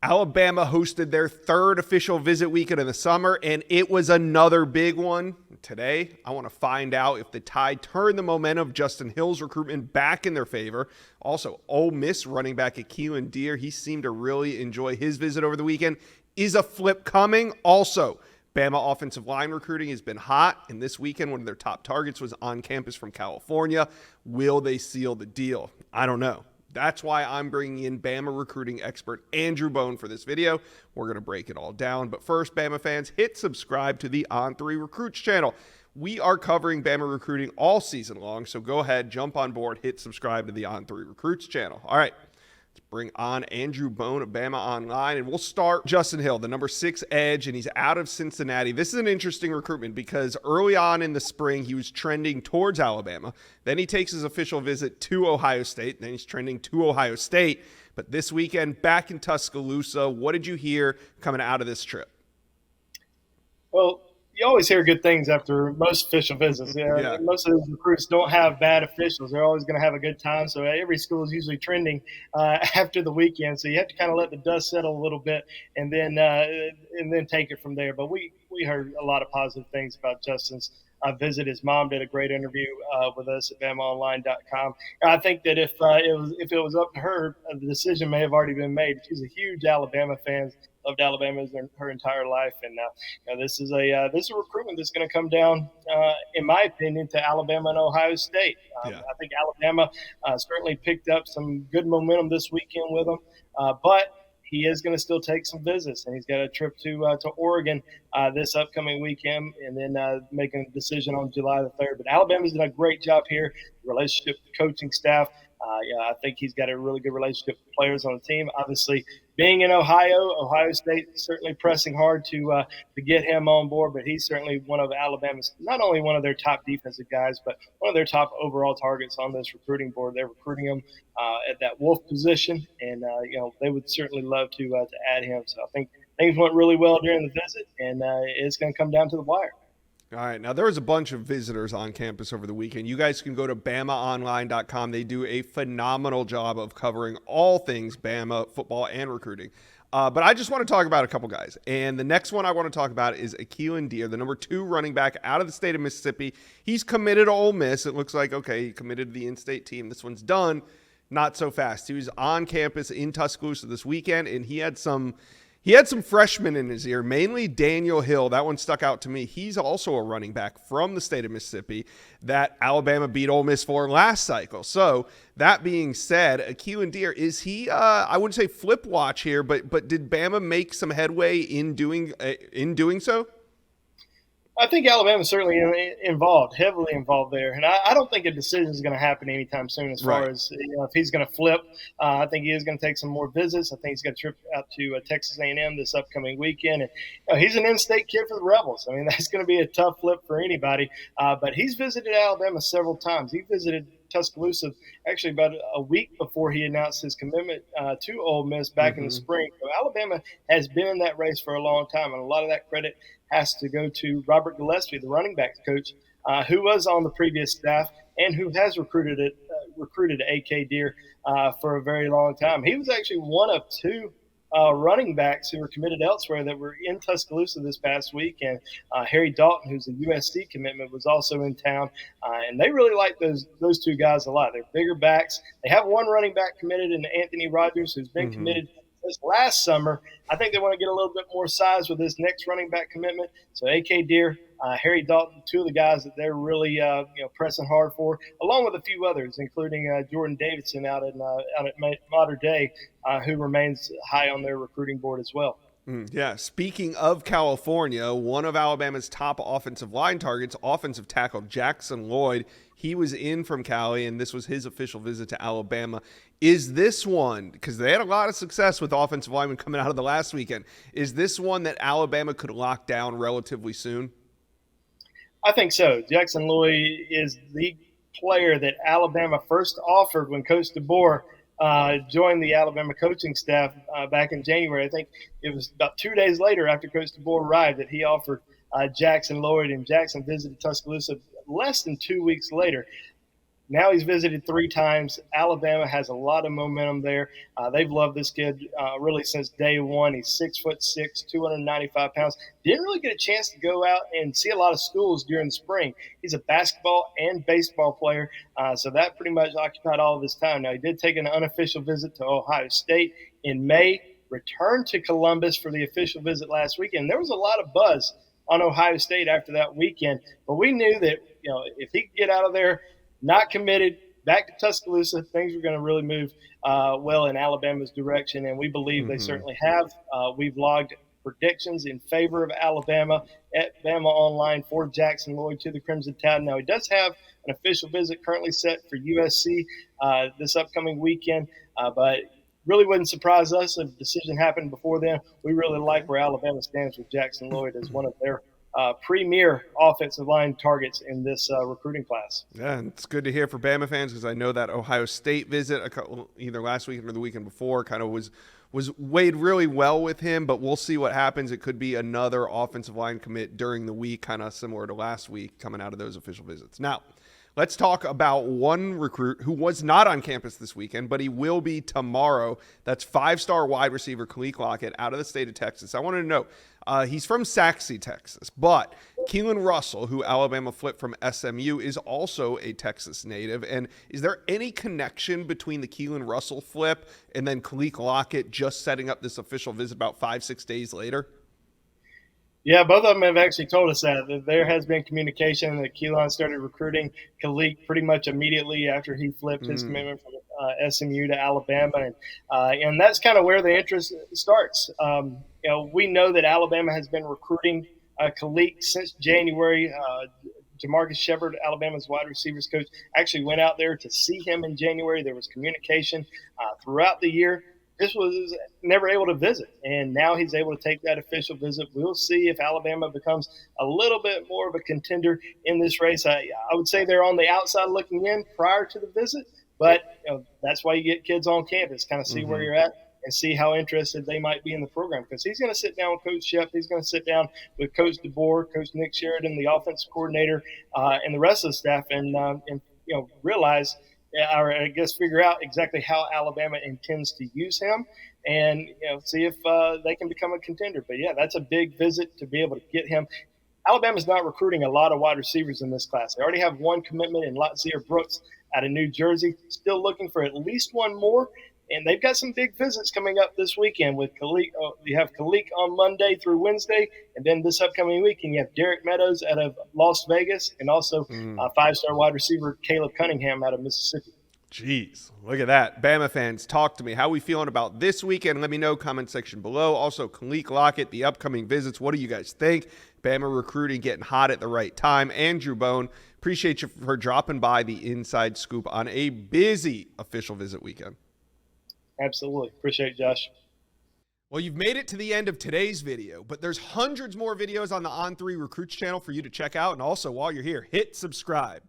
Alabama hosted their third official visit weekend of the summer, and it was another big one. Today, I want to find out if the Tide turned the momentum of Justin Hill's recruitment back in their favor. Also, Ole Miss running back Keelan Deere, he seemed to really enjoy his visit over the weekend. Is a flip coming? Also, Bama offensive line recruiting has been hot, and this weekend one of their top targets was on campus from California. Will they seal the deal? I don't know. That's why I'm bringing in Bama recruiting expert Andrew Bone for this video. We're going to break it all down. But first, Bama fans, hit subscribe to the On3 Recruits channel. We are covering Bama recruiting all season long, so go ahead, jump on board, hit subscribe to the On3 Recruits channel. All right, let's bring on Andrew Bone of Bama Online, and we'll start Justin Hill, the number 6 edge, and he's out of Cincinnati. This is an interesting recruitment because early on in the spring, he was trending towards Alabama. Then he takes his official visit to Ohio State. Then he's trending to Ohio State. But this weekend, back in Tuscaloosa, what did you hear coming out of this trip? Well, you always hear good things after most official visits. Yeah. Most of those recruits don't have bad officials. They're always going to have a good time. So every school is usually trending after the weekend. So you have to kind of let the dust settle a little bit and then take it from there. But we heard a lot of positive things about Justin's visit. His mom did a great interview with us at BamaOnline.com. I think that if it was up to her, the decision may have already been made. She's a huge Alabama fan. Loved Alabama her entire life, and this is a recruitment that's going to come down, in my opinion, to Alabama and Ohio State. Yeah. I think Alabama certainly picked up some good momentum this weekend with them, but he is going to still take some visits, and he's got a trip to Oregon this upcoming weekend, and then making a decision on July the 3rd. But Alabama's done a great job here, relationship with the coaching staff. I think he's got a really good relationship with players on the team. Obviously, being in Ohio State certainly pressing hard to get him on board, but he's certainly one of Alabama's, not only one of their top defensive guys, but one of their top overall targets on this recruiting board. They're recruiting him at that Wolf position, and they would certainly love to add him. So I think things went really well during the visit, and it's going to come down to the wire. All right, now there was a bunch of visitors on campus over the weekend. You guys can go to BamaOnline.com. They do a phenomenal job of covering all things Bama football and recruiting. But I just want to talk about a couple guys. And the next one I want to talk about is Keelan Deere, the number 2 running back out of the state of Mississippi. He's committed to Ole Miss. It looks like, okay, he committed to the in-state team. This one's done. Not so fast. He was on campus in Tuscaloosa this weekend, and he had some freshmen in his ear, mainly Daniel Hill. That one stuck out to me. He's also a running back from the state of Mississippi that Alabama beat Ole Miss for last cycle. So that being said, Keelan Deere, is he, I wouldn't say flip watch here, but did Bama make some headway in doing so? I think Alabama's certainly heavily involved there, and I don't think a decision is going to happen anytime soon. As far as if he's going to flip, I think he is going to take some more visits. I think he's got a trip out to Texas A&M this upcoming weekend, and he's an in-state kid for the Rebels. I mean, that's going to be a tough flip for anybody. But he's visited Alabama several times. He visited Tuscaloosa actually about a week before he announced his commitment to Ole Miss back in the spring. So Alabama has been in that race for a long time, and a lot of that credit has to go to Robert Gillespie, the running backs coach, who was on the previous staff and who has recruited A.K. Deere for a very long time. He was actually one of 2 running backs who were committed elsewhere that were in Tuscaloosa this past week. And Harry Dalton, who's a USC commitment, was also in town. And they really like those 2 guys a lot. They're bigger backs. They have one running back committed in Anthony Rogers, who's been committed this last summer. I think they want to get a little bit more size with this next running back commitment. So A.K. Deere, Harry Dalton, 2 of the guys that they're really pressing hard for, along with a few others, including Jordan Davidson out at Mater Dei, who remains high on their recruiting board as well. Yeah, speaking of California, one of Alabama's top offensive line targets, offensive tackle Jackson Lloyd, he was in from Cali, and this was his official visit to Alabama. Is this one, because they had a lot of success with offensive linemen coming out of the last weekend, is this one that Alabama could lock down relatively soon? I think so. Jackson Lloyd is the player that Alabama first offered when Coach DeBoer joined the Alabama coaching staff back in January. I think it was about 2 days later after Coach DeBoer arrived that he offered Jackson Lloyd, and Jackson visited Tuscaloosa less than 2 weeks later. Now he's visited 3 times. Alabama has a lot of momentum there. They've loved this kid really since day one. He's 6'6", 295 pounds. Didn't really get a chance to go out and see a lot of schools during the spring. He's a basketball and baseball player, so that pretty much occupied all of his time. Now, he did take an unofficial visit to Ohio State in May, returned to Columbus for the official visit last weekend. There was a lot of buzz on Ohio State after that weekend, but we knew that if he could get out of there, not committed, back to Tuscaloosa, things were going to really move well in Alabama's direction, and we believe they certainly have. We've logged predictions in favor of Alabama at Bama Online for Jackson Lloyd to the Crimson Tide. Now, he does have an official visit currently set for USC this upcoming weekend, but really wouldn't surprise us if a decision happened before then. We really like where Alabama stands with Jackson Lloyd as one of their premier offensive line targets in this recruiting class. Yeah, and it's good to hear for Bama fans because I know that Ohio State visit either last weekend or the weekend before kind of was weighed really well with him, but we'll see what happens. It could be another offensive line commit during the week, kind of similar to last week coming out of those official visits. Now, let's talk about one recruit who was not on campus this weekend, but he will be tomorrow. That's 5-star wide receiver Khaleke Lockett out of the state of Texas. I wanted to know, he's from Saxe, Texas, but Keelan Russell, who Alabama flipped from SMU, is also a Texas native. And is there any connection between the Keelan Russell flip and then Khaleke Lockett just setting up this official visit about 5-6 days later? Yeah, both of them have actually told us that there has been communication that Keelan started recruiting Khaleke pretty much immediately after he flipped his commitment from SMU to Alabama, and that's kind of where the interest starts. We know that Alabama has been recruiting Khaleke since January. Jamarcus Shepard, Alabama's wide receivers coach, actually went out there to see him in January. There was communication throughout the year. This was never able to visit, and now he's able to take that official visit. We'll see if Alabama becomes a little bit more of a contender in this race. I would say they're on the outside looking in prior to the visit, but that's why you get kids on campus, kind of see where you're at and see how interested they might be in the program, because he's going to sit down with Coach Shep. He's going to sit down with Coach DeBoer, Coach Nick Sheridan, the offensive coordinator, and the rest of the staff, and realize – or I guess figure out exactly how Alabama intends to use him, and see if they can become a contender. But yeah, that's a big visit to be able to get him. Alabama's not recruiting a lot of wide receivers in this class. They already have one commitment in Latsier Brooks out of New Jersey. Still looking for at least one more. And they've got some big visits coming up this weekend with Khaleke. You have Khaleke on Monday through Wednesday, and then this upcoming weekend you have Derek Meadows out of Las Vegas, and also 5-star wide receiver Caleb Cunningham out of Mississippi. Jeez, look at that. Bama fans, talk to me. How are we feeling about this weekend? Let me know, comment section below. Also, Khaleke Lockett, the upcoming visits. What do you guys think? Bama recruiting getting hot at the right time. Andrew Bone, appreciate you for dropping by the Inside Scoop on a busy official visit weekend. Absolutely. Appreciate it, Josh. Well, you've made it to the end of today's video, but there's hundreds more videos on the On3 Recruits channel for you to check out. And also, while you're here, hit subscribe.